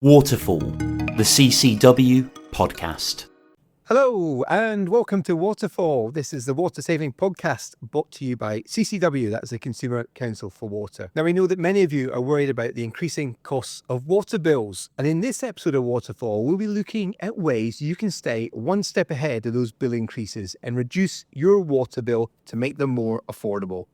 Waterfall, the CCW podcast. Hello and welcome to Waterfall. This is the water saving podcast brought to you by CCW, that's the Consumer Council for Water. Now we know that many of you are worried about the increasing costs of water bills. And in this episode of Waterfall, we'll be looking at ways you can stay one step ahead of those bill increases and reduce your water bill to make them more affordable.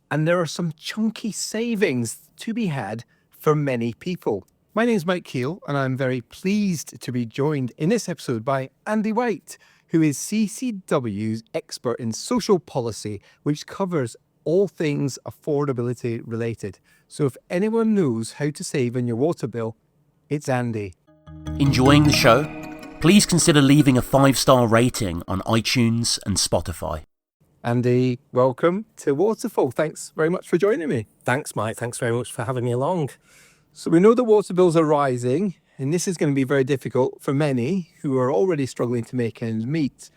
And there are some chunky savings to be had for many people. My name is Mike Keel, and I'm very pleased to be joined in this episode by Andy White, who is CCW's expert in social policy, which covers all things affordability related. So if anyone knows how to save on your water bill, it's Andy. Enjoying the show? Please consider leaving a 5-star rating on iTunes and Spotify. Andy, welcome to Waterfall. Thanks very much for joining me. Thanks, Mike. Thanks very much for having me along. So we know the water bills are rising, and this is going to be very difficult for many who are already struggling to make ends meet.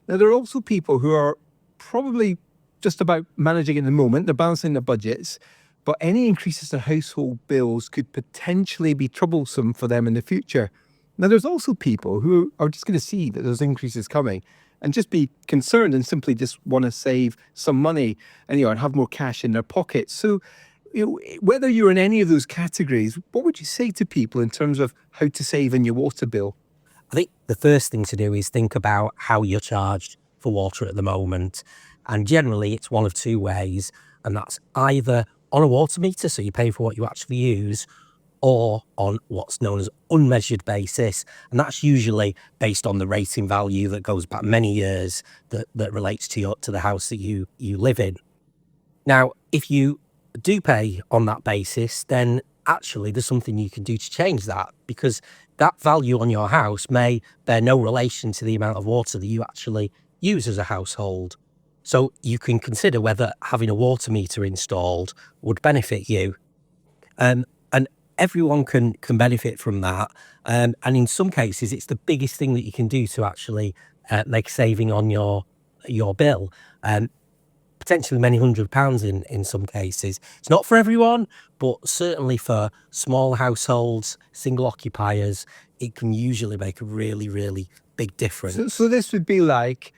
Now, there are also people who are probably just about managing in the moment, they're balancing their budgets, but any increases to household bills could potentially be troublesome for them in the future. Now, there's also people who are just going to see that there's increases coming and just be concerned and simply just want to save some money and have more cash in their pockets. So, whether you're in any of those categories, what would you say to people in terms of how to save in your water bill? I think the first thing to do is think about how you're charged for water at the moment. And generally, it's one of two ways. And that's either on a water meter, so you pay for what you actually use, or on what's known as unmeasured basis. And that's usually based on the rating value that goes back many years that relates to the house that you live in. Now, if you do pay on that basis, then actually there's something you can do to change that, because that value on your house may bear no relation to the amount of water that you actually use as a household. So you can consider whether having a water meter installed would benefit you. And everyone can benefit from that. And in some cases, it's the biggest thing that you can do to actually make a saving on your bill. Potentially many £100s in some cases. It's not for everyone, but certainly for small households, single occupiers, it can usually make a really, really big difference. So this would be like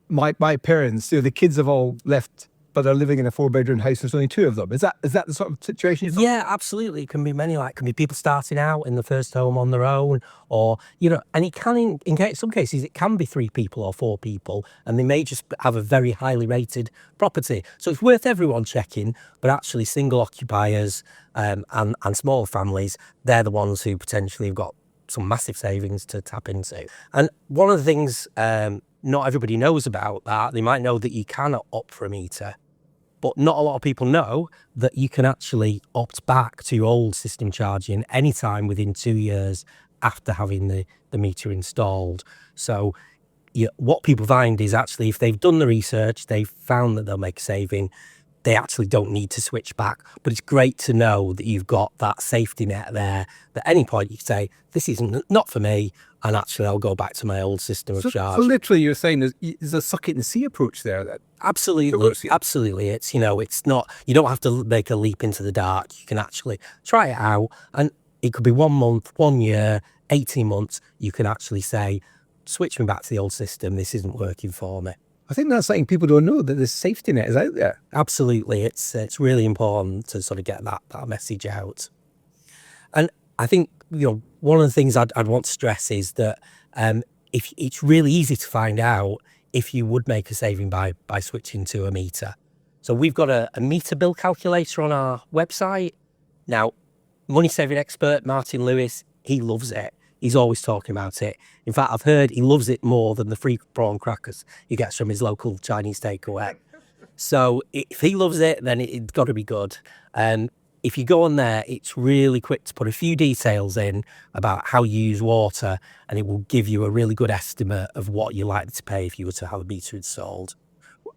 my parents, the kids have all left, but they're living in a 4-bedroom house. There's only 2 of them. Is that the sort of situation? Yeah, absolutely. It can be many. It can be people starting out in the first home on their own, or and it can in some cases it can be 3 people or 4 people, and they may just have a very highly rated property. So it's worth everyone checking. But actually, single occupiers and small families, they're the ones who potentially have got some massive savings to tap into. And one of the things not everybody knows about that, they might know that you cannot opt for a meter. But not a lot of people know that you can actually opt back to your old system charging anytime within 2 years after having the meter installed. So what people find is actually if they've done the research, they've found that they'll make a saving, they actually don't need to switch back. But it's great to know that you've got that safety net there, that at any point you can say, this isn't not for me, and actually I'll go back to my old system of charge. So literally you're saying there's a suck it and see approach there. Absolutely. It's, it's not, you don't have to make a leap into the dark. You can actually try it out, and it could be 1 month, 1 year, 18 months. You can actually say, switch me back to the old system. This isn't working for me. I think that's something people don't know, that the safety net is out there. Absolutely. It's really important to sort of get that message out. And I think, one of the things I'd want to stress is that if it's really easy to find out if you would make a saving by switching to a meter. So we've got a meter bill calculator on our website. Now, money saving expert Martin Lewis, he loves it. He's always talking about it. In fact, I've heard he loves it more than the free prawn crackers he gets from his local Chinese takeaway. So if he loves it, then it's got to be good. If you go on there, it's really quick to put a few details in about how you use water, and it will give you a really good estimate of what you're likely to pay if you were to have a meter installed.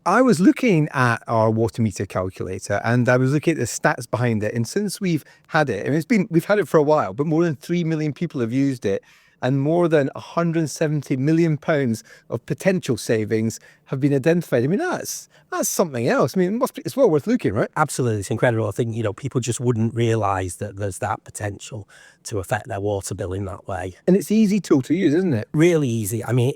I was looking at our water meter calculator, and I was looking at the stats behind it. And since we've had it, we've had it for a while, but more than 3 million people have used it. and more than £170 million of potential savings have been identified. I mean, that's something else. I mean, it's well worth looking, right? Absolutely, it's incredible. I think, people just wouldn't realise that there's that potential to affect their water bill in that way. And it's an easy tool to use, isn't it? Really easy. I mean,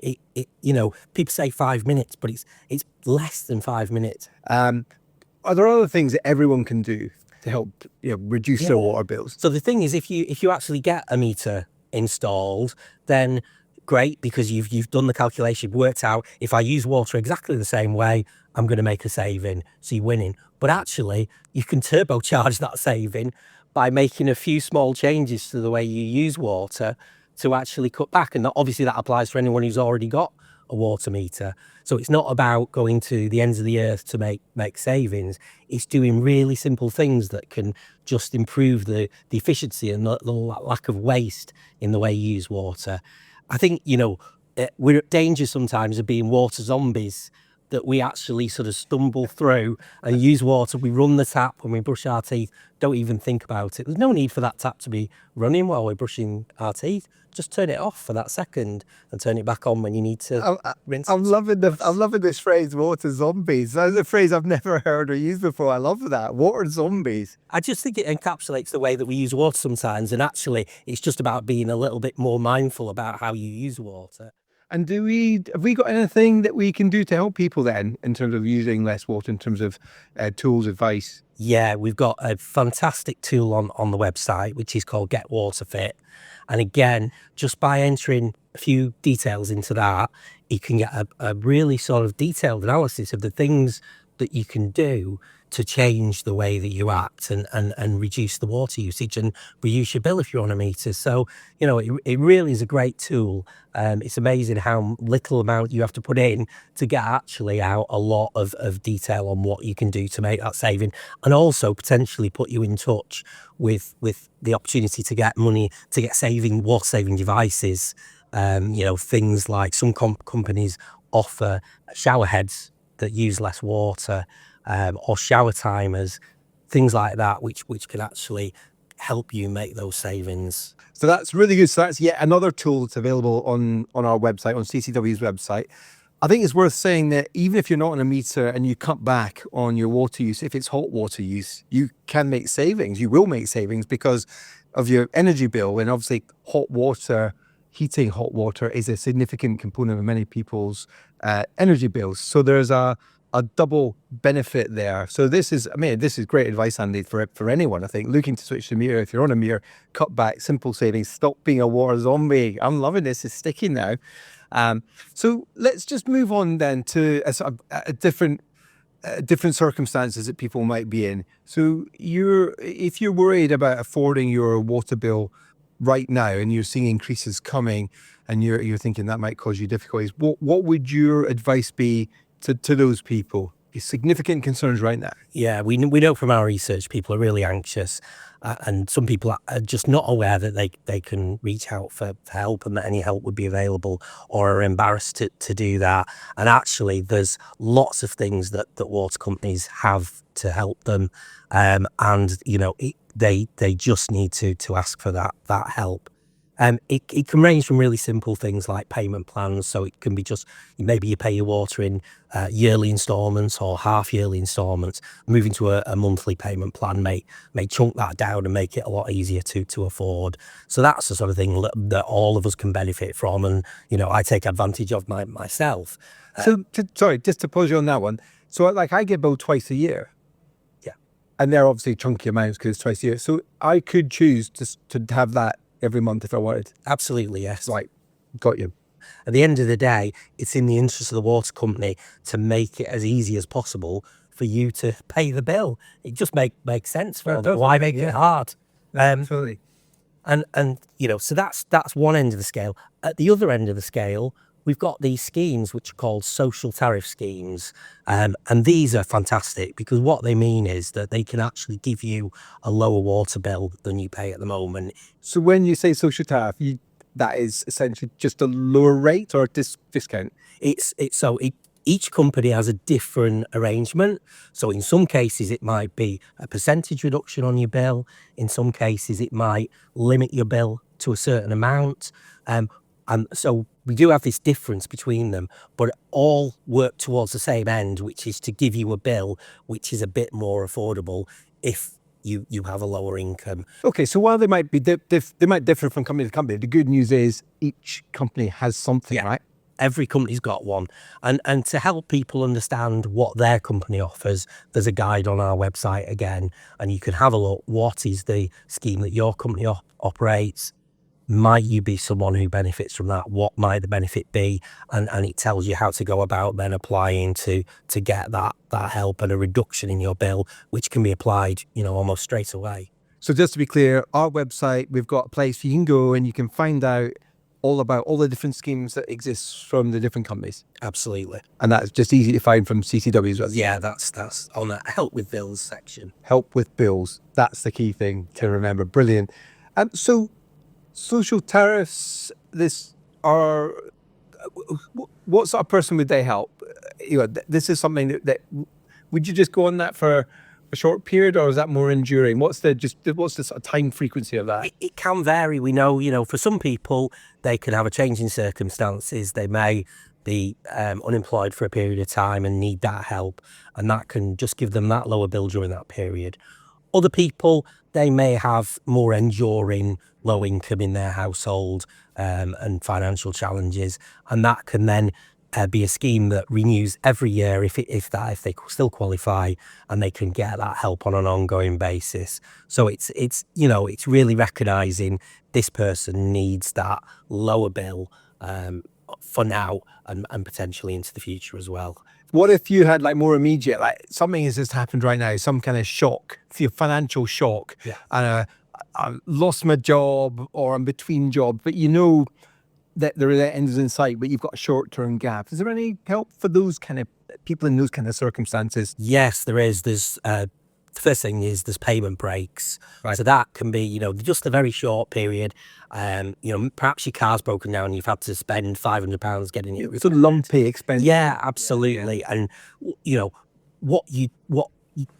people say 5 minutes, but it's less than 5 minutes. Are there other things that everyone can do to help reduce their water bills? So the thing is, if you actually get a meter installed, then great, because you've done the calculation, worked out, if I use water exactly the same way, I'm going to make a saving. So you're winning. But actually, you can turbocharge that saving by making a few small changes to the way you use water to actually cut back. And obviously that applies for anyone who's already got a water meter. So it's not about going to the ends of the earth to make savings. It's doing really simple things that can just improve the efficiency and the lack of waste in the way you use water. I think, we're at danger sometimes of being water zombies, that we actually sort of stumble through and use water. We run the tap when we brush our teeth, don't even think about it. There's no need for that tap to be running while we're brushing our teeth. Just turn it off for that second and turn it back on when you need to rinse. I'm loving this phrase, water zombies. That's a phrase I've never heard or used before. I love that, water zombies. I just think it encapsulates the way that we use water sometimes, and actually it's just about being a little bit more mindful about how you use water. And have we got anything that we can do to help people then in terms of using less water, in terms of tools, advice? Yeah, we've got a fantastic tool on the website, which is called Get Water Fit. And again, just by entering a few details into that, you can get a really sort of detailed analysis of the things that you can do to change the way that you act and reduce the water usage and reduce your bill if you're on a meter. So, it really is a great tool. It's amazing how little amount you have to put in to get actually out a lot of detail on what you can do to make that saving, and also potentially put you in touch with the opportunity to get money, to get water saving devices. Things like some companies offer shower heads that use less water, or shower timers, things like that, which can actually help you make those savings. So that's really good. So that's yet another tool that's available on our website, on CCW's website. I think it's worth saying that even if you're not on a meter and you cut back on your water use, if it's hot water use, you can make savings. You will make savings because of your energy bill. And obviously heating hot water is a significant component of many people's energy bills. So there's a double benefit there. So this is great advice, Andy, for anyone, I think, looking to switch to meter. If you're on a meter, cut back, simple savings, stop being a water zombie. I'm loving this. It's sticking now. So let's just move on then to a different circumstances that people might be in. So if you're worried about affording your water bill right now and you're seeing increases coming and you're thinking that might cause you difficulties, what would your advice be to those people? Significant concerns right now. Yeah, we know from our research people are really anxious, and some people are just not aware that they can reach out for help and that any help would be available, or are embarrassed to do that. And actually there's lots of things that water companies have to help them, and they just need to ask for that help. It can range from really simple things like payment plans. So it can be just, maybe you pay your water in yearly installments or half-yearly installments. Moving to a monthly payment plan may chunk that down and make it a lot easier to afford. So that's the sort of thing that all of us can benefit from, and I take advantage of myself. Just to pause you on that one. So I get billed twice a year. Yeah. And they're obviously chunky amounts because it's twice a year. So I could choose to have that every month if I wanted. Absolutely, yes. Right, got you. At the end of the day, it's in the interest of the water company to make it as easy as possible for you to pay the bill. It just makes sense for them. Why make it hard? Absolutely. And so that's one end of the scale. At the other end of the scale, we've got these schemes which are called social tariff schemes, and these are fantastic because what they mean is that they can actually give you a lower water bill than you pay at the moment. So when you say social tariff, that is essentially just a lower rate or a discount? Each company has a different arrangement. So in some cases it might be a percentage reduction on your bill. In some cases it might limit your bill to a certain amount. And so we do have this difference between them, but all work towards the same end, which is to give you a bill which is a bit more affordable if you have a lower income. Okay, so while they might be they might differ from company to company, the good news is each company has something, right? Every company's got one. And to help people understand what their company offers, there's a guide on our website again, and you can have a look. What is the scheme that your company operates? Might you be someone who benefits from that? What might the benefit be? And it tells you how to go about then applying to get that help and a reduction in your bill, which can be applied, almost straight away. So just to be clear, our website, we've got a place you can go and you can find out all about all the different schemes that exist from the different companies. Absolutely. And that's just easy to find from CCW as well. Yeah, that's on the help with bills section. Help with bills. That's the key thing to remember. Brilliant. So social tariffs, what sort of person would they help? This is something that would you just go on that for a short period, or is that more enduring? What's the sort of time frequency of that? It can vary. We know, for some people, they can have a change in circumstances. They may be unemployed for a period of time and need that help, and that can just give them that lower bill during that period. Other people, they may have more enduring low income in their household and financial challenges, and that can then be a scheme that renews every year if they still qualify, and they can get that help on an ongoing basis. So it's really recognising this person needs that lower bill for now and potentially into the future as well. What if you had more immediate, something has just happened right now, some kind of shock, financial shock, and I lost my job or I'm between jobs, but that the end is in sight, but you've got a short-term gap. Is there any help for those kind of people in those kind of circumstances? Yes, there is. There's the first thing is there's payment breaks. Right. So that can be, just a very short period. Perhaps your car's broken down and you've had to spend £500 getting it. It's a lumpy expense. Yeah, absolutely. Yeah. And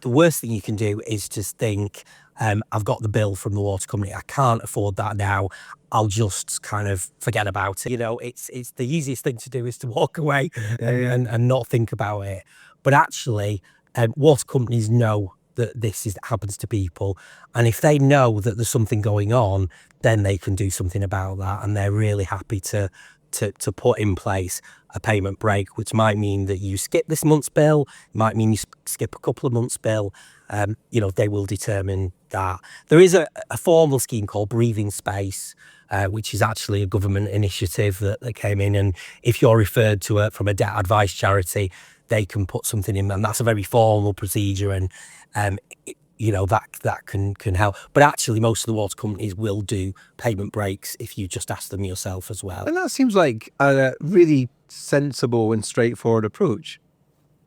the worst thing you can do is just think, I've got the bill from the water company. I can't afford that now. I'll just kind of forget about it. It's the easiest thing to do is to walk away and not think about it. But actually, water companies know that this happens to people. And if they know that there's something going on, then they can do something about that. And they're really happy to put in place a payment break, which might mean that you skip this month's bill, might mean you skip a couple of months' bill. They will determine that. There is a formal scheme called Breathing Space, which is actually a government initiative that came in. And if you're referred to from a debt advice charity, they can put something in, and that's a very formal procedure. And that can help. But actually, most of the water companies will do payment breaks if you just ask them yourself as well. And that seems like a really sensible and straightforward approach.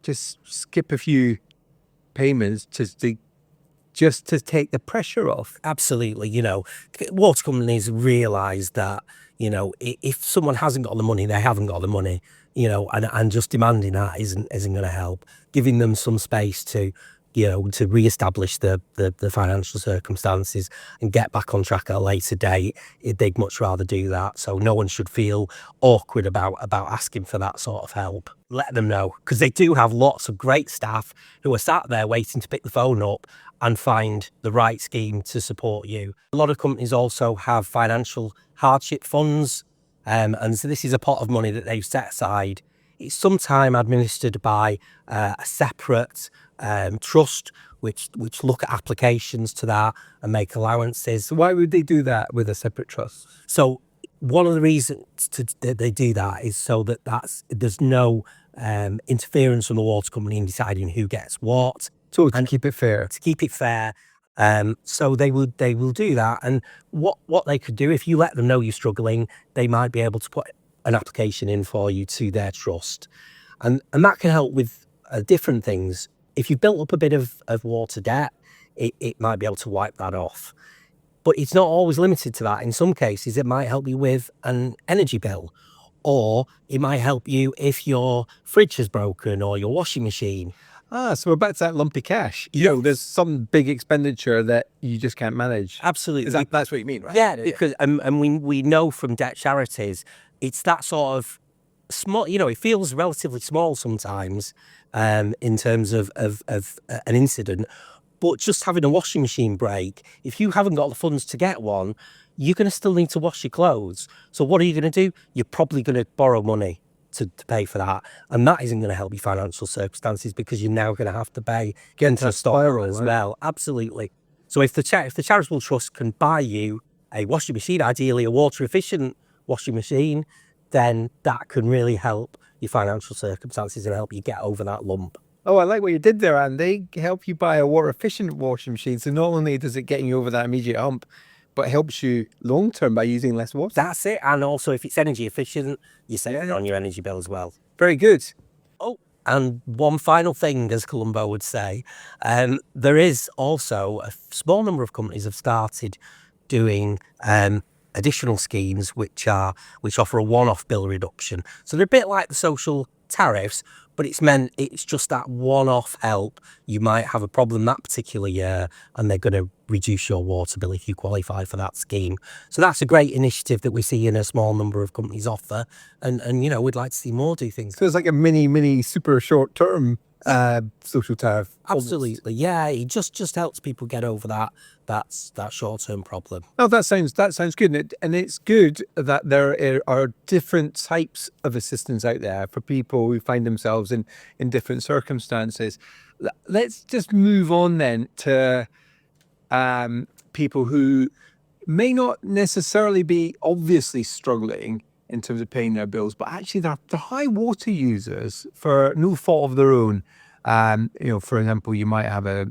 Just skip a few payments just to take the pressure off. Absolutely. Water companies realise that, if someone hasn't got the money, they haven't got the money, and just demanding that isn't going to help. Giving them some space to re-establish the financial circumstances and get back on track at a later date, they'd much rather do that. So no one should feel awkward about asking for that sort of help. Let them know, because they do have lots of great staff who are sat there waiting to pick the phone up and find the right scheme to support you. A lot of companies also have financial hardship funds, and so this is a pot of money that they've set aside. It's sometimes administered by a separate trust, which look at applications to that and make allowances. So why would they do that with a separate trust? So one of the reasons that they do that is so that there's no interference from the water company in deciding who gets what. So to keep it fair. To keep it fair. So they will do that. And what they could do, if you let them know you're struggling, they might be able to put an application in for you to their trust. And that can help with different things. If you've built up a bit of water debt, it might be able to wipe that off. But it's not always limited to that. In some cases, it might help you with an energy bill, or it might help you if your fridge is broken or your washing machine. So we're back to that lumpy cash. There's some big expenditure that you just can't manage. Absolutely. That's what you mean, right? Yeah, because and we know from debt charities, it's that sort of small. It feels relatively small sometimes, in terms of an incident. But just having a washing machine break, if you haven't got the funds to get one, you're going to still need to wash your clothes. So what are you going to do? You're probably going to borrow money to pay for that, and that isn't going to help your financial circumstances because you're now going to have to pay Get into a spiral as right? well. Absolutely. So if the charitable trust can buy you a washing machine, ideally a water efficient washing machine, then that can really help your financial circumstances and help you get over that lump. Oh, I like what you did there, and they help you buy a water efficient washing machine. So not only does it get you over that immediate hump, but it helps you long term by using less water. That's it. And also, if it's energy efficient, you're saving on your energy bill as well. Very good. Oh, and one final thing, as Columbo would say, there is also a small number of companies have started doing additional schemes which offer a one-off bill reduction. So they're a bit like the social tariffs, but it's just that one-off help. You might have a problem that particular year and they're going to reduce your water bill if you qualify for that scheme. So that's a great initiative that we see in a small number of companies offer, and we'd like to see more do things. So it's like a mini super short term social tariff. Absolutely, yeah. It just helps people get over that short term problem. Oh, that sounds good, and it's good that there are different types of assistance out there for people who find themselves in different circumstances. Let's just move on then to people who may not necessarily be obviously struggling in terms of paying their bills, but actually they're high water users for no fault of their own. For example, you might have a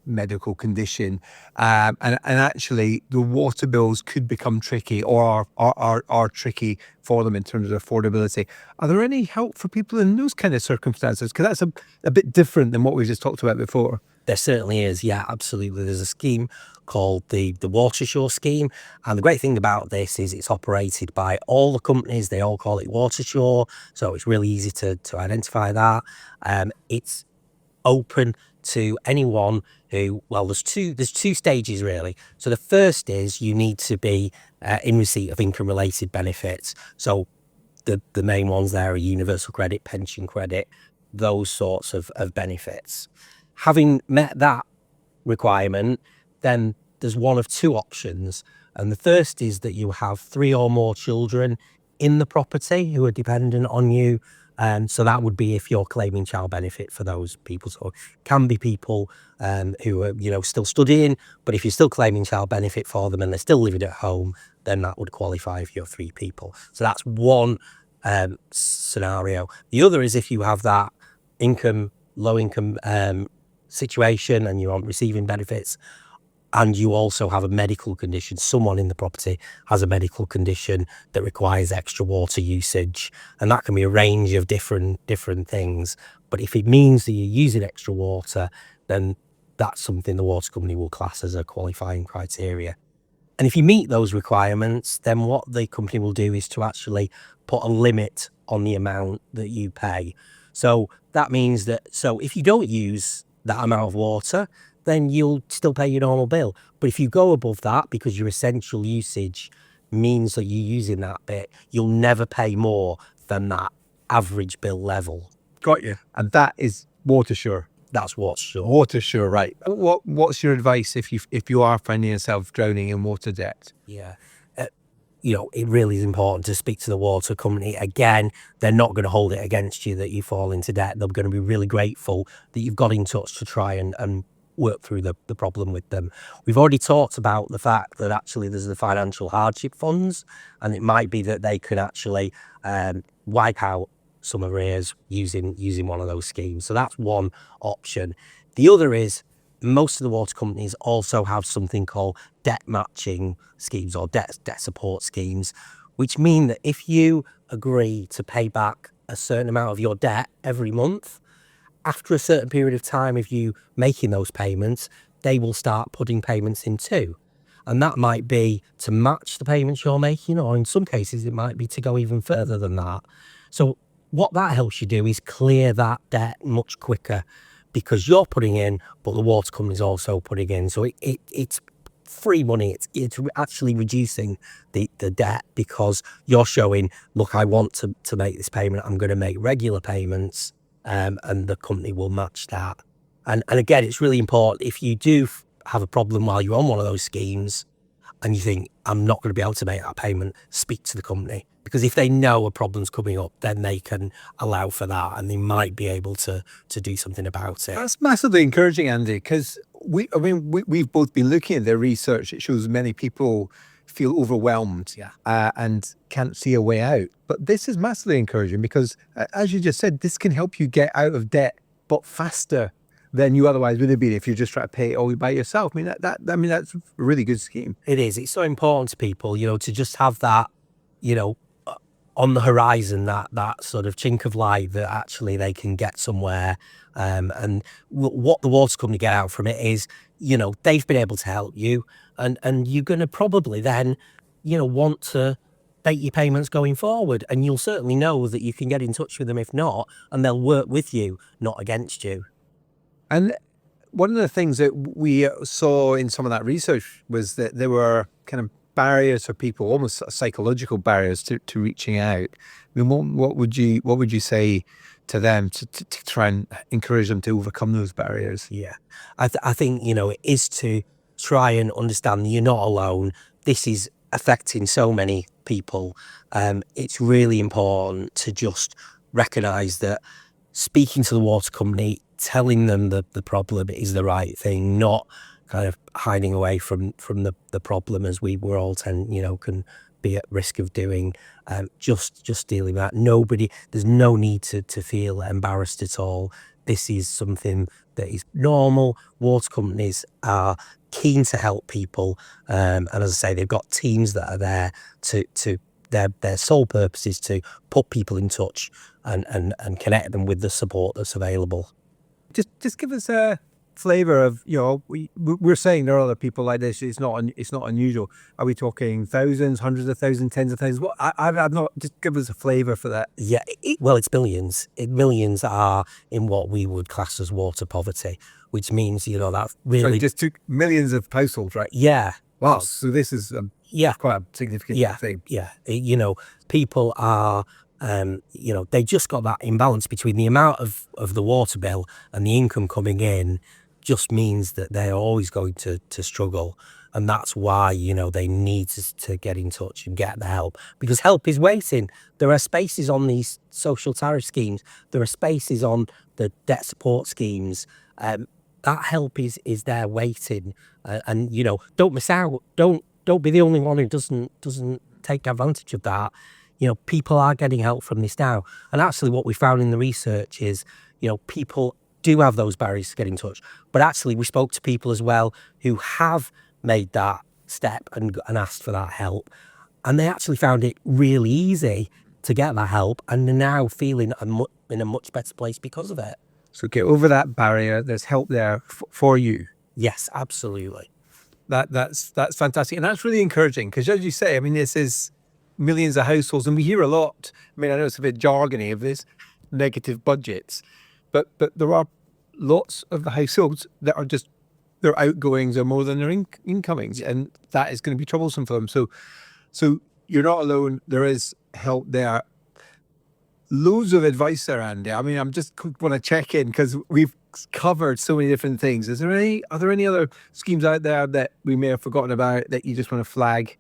medical condition, and actually the water bills could become tricky or are tricky for them in terms of affordability. Are there any help for people in those kind of circumstances? Because that's a bit different than what we just talked about before. There certainly is, yeah, absolutely. There's a scheme called the Watershore scheme, and the great thing about this is it's operated by all the companies. They all call it Watershore, so it's really easy to identify that. It's open to anyone who, there's two stages really. So the first is you need to be in receipt of income related benefits. So the main ones there are universal credit, pension credit, those sorts of benefits. Having met that requirement, then there's one of two options. And the first is that you have 3 or more children in the property who are dependent on you. So that would be if you're claiming child benefit for those people. So it can be people who are, still studying, but if you're still claiming child benefit for them and they're still living at home, then that would qualify if you're 3 people. So that's one scenario. The other is if you have that low income situation and you're receiving benefits and you also have a medical condition, someone in the property has a medical condition that requires extra water usage, and that can be a range of different things. But if it means that you're using extra water, then that's something the water company will class as a qualifying criteria. And if you meet those requirements, then what the company will do is to actually put a limit on the amount that you pay. So that means that, if you don't use that amount of water, then you'll still pay your normal bill. But if you go above that, because your essential usage means that you're using that bit, you'll never pay more than that average bill level. Got you. And that is Watershore. That's Watershore. Watershore, right. What's your advice if you are finding yourself drowning in water debt? Yeah. It really is important to speak to the water company. Again, they're not going to hold it against you that you fall into debt. They're going to be really grateful that you've got in touch to try and work through the problem with them. We've already talked about the fact that actually there's the financial hardship funds, and it might be that they can actually wipe out some arrears using one of those schemes. So that's one option. The other is most of the water companies also have something called debt matching schemes or debt support schemes, which mean that if you agree to pay back a certain amount of your debt every month, after a certain period of time of you making those payments, they will start putting payments in too. And that might be to match the payments you're making, or in some cases it might be to go even further than that. So what that helps you do is clear that debt much quicker. because you're putting in, but the water company's also putting in. So it's free money. It's actually reducing the debt because you're showing, look, I want to make this payment. I'm going to make regular payments, and the company will match that. And again, it's really important if you do have a problem while you're on one of those schemes and you think, I'm not going to be able to make that payment, speak to the company. Because if they know a problem's coming up, then they can allow for that and they might be able to do something about it. That's massively encouraging, Andy, because we've both been looking at the research. It shows many people feel overwhelmed and can't see a way out. But this is massively encouraging because, as you just said, this can help you get out of debt, but faster than you otherwise would have been if you just try to pay it all by yourself. I mean, that's a really good scheme. It is. It's so important to people, to just have that, on the horizon, that sort of chink of light that actually they can get somewhere. And what the water company get out from it is, they've been able to help you, and you're going to probably then, want to make your payments going forward, and you'll certainly know that you can get in touch with them if not, and they'll work with you, not against you. And one of the things that we saw in some of that research was that there were kind of barriers for people, almost psychological barriers to reaching out. I mean, what would you say to them to try and encourage them to overcome those barriers? Yeah, I think, it is to try and understand that you're not alone. This is affecting so many people. It's really important to just recognise that speaking to the water company, telling them that the problem is the right thing, not kind of hiding away from the problem as we were all can be at risk of doing. Just dealing with that. There's no need to feel embarrassed at all. This is something that is normal. Water companies are keen to help people, and as I say, they've got teams that are there to their sole purpose is to put people in touch and connect them with the support that's available. Just give us a flavour of, we're saying there are other people like this. It's not unusual. Are we talking thousands, hundreds of thousands, tens of thousands? What I'm not. Just give us a flavour for that. Yeah, it's millions. Millions are in what we would class as water poverty, which means that really. So it just took millions of households, right? Yeah. Wow. So this is quite a significant thing. Yeah. People are. They just got that imbalance between the amount of the water bill and the income coming in. Just means that they're always going to struggle, and that's why they need to get in touch and get the help, because help is waiting. There are spaces on these social tariff schemes, there are spaces on the debt support schemes. That help is there waiting, and don't miss out. Don't be the only one who doesn't take advantage of that. People are getting help from this now, and actually what we found in the research is people do have those barriers to get in touch, but actually we spoke to people as well who have made that step and asked for that help, and they actually found it really easy to get that help, and they're now feeling in a much better place because of it. So get over that barrier. There's help there for you. Yes, absolutely. That's fantastic, and that's really encouraging, because as you say, I mean, this is millions of households, and we hear a lot. I mean, I know it's a bit jargony of this negative budgets, but there are lots of the households that are just, their outgoings are more than their incomings, and that is going to be troublesome for them. So you're not alone. There is help there. Loads of advice there, Andy. I mean, I'm just want to check in because we've covered so many different things. Are there any other schemes out there that we may have forgotten about that you just want to flag?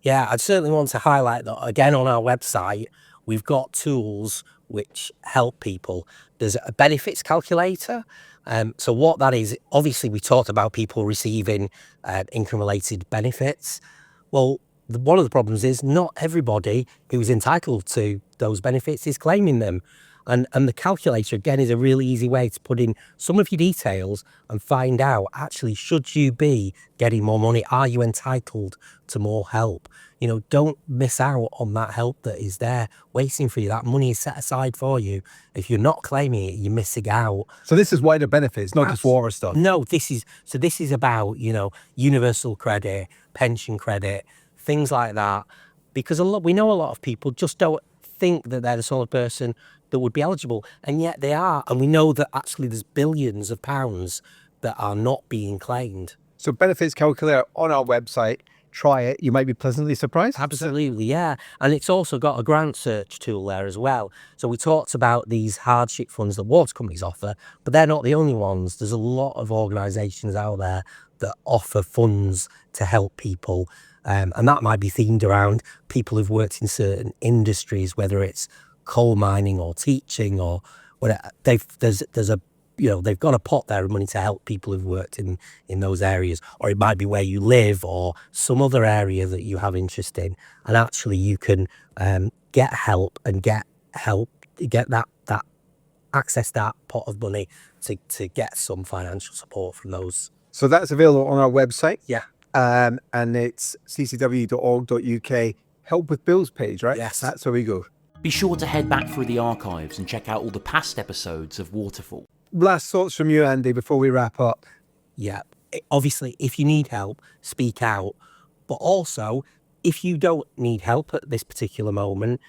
Yeah, I'd certainly want to highlight that again on our website. We've got tools which help people. There's a benefits calculator. So what that is, obviously we talked about people receiving income-related benefits. Well, one of the problems is not everybody who's entitled to those benefits is claiming them. And the calculator, again, is a really easy way to put in some of your details and find out, actually, should you be getting more money? Are you entitled to more help? Don't miss out on that help that is there waiting for you. That money is set aside for you. If you're not claiming it, you're missing out. So this is wider benefits, not just water stuff. No, this is about, universal credit, pension credit, things like that. Because we know a lot of people just don't think that they're the sort of person that would be eligible, and yet they are. And we know that actually there's billions of pounds that are not being claimed. So benefits calculator on our website. Try it. You might be pleasantly surprised. Absolutely, yeah. And it's also got a grant search tool there as well. So we talked about these hardship funds that water companies offer, but they're not the only ones. There's a lot of organisations out there that offer funds to help people. And that might be themed around people who've worked in certain industries, whether it's coal mining or teaching or whatever. They've got a pot there of money to help people who've worked in those areas, or it might be where you live or some other area that you have interest in. And actually you can get help and get that access that pot of money to get some financial support from those. So that's available on our website. Yeah. And it's ccw.org.uk help with bills page, right? Yes. That's where we go. Be sure to head back through the archives and check out all the past episodes of Waterfall. Last thoughts from you, Andy, before we wrap up. Yeah. Obviously, if you need help, speak out. But also, if you don't need help at this particular moment,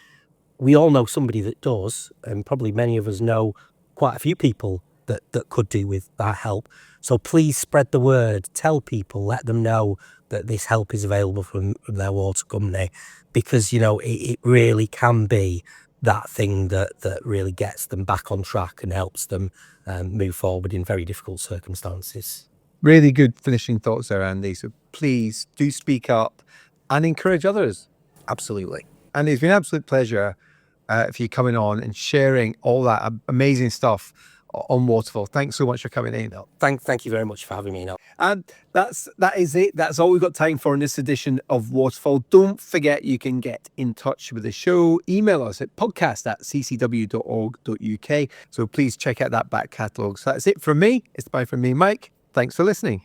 we all know somebody that does, and probably many of us know quite a few people that could do with that help. So please spread the word, tell people, let them know that this help is available from their water company, because, it really can be that thing that really gets them back on track and helps them move forward in very difficult circumstances. Really good finishing thoughts there, Andy. So please do speak up and encourage others. Absolutely. And it's been an absolute pleasure for you coming on and sharing all that amazing stuff on Waterfall. Thanks so much for coming in. Thank you very much for having me. And that is it. That's all we've got time for in this edition of Waterfall. Don't forget you can get in touch with the show. Email us at podcast@ccw.org.uk. So please check out that back catalogue. So that's it from me. It's bye from me, Mike. Thanks for listening.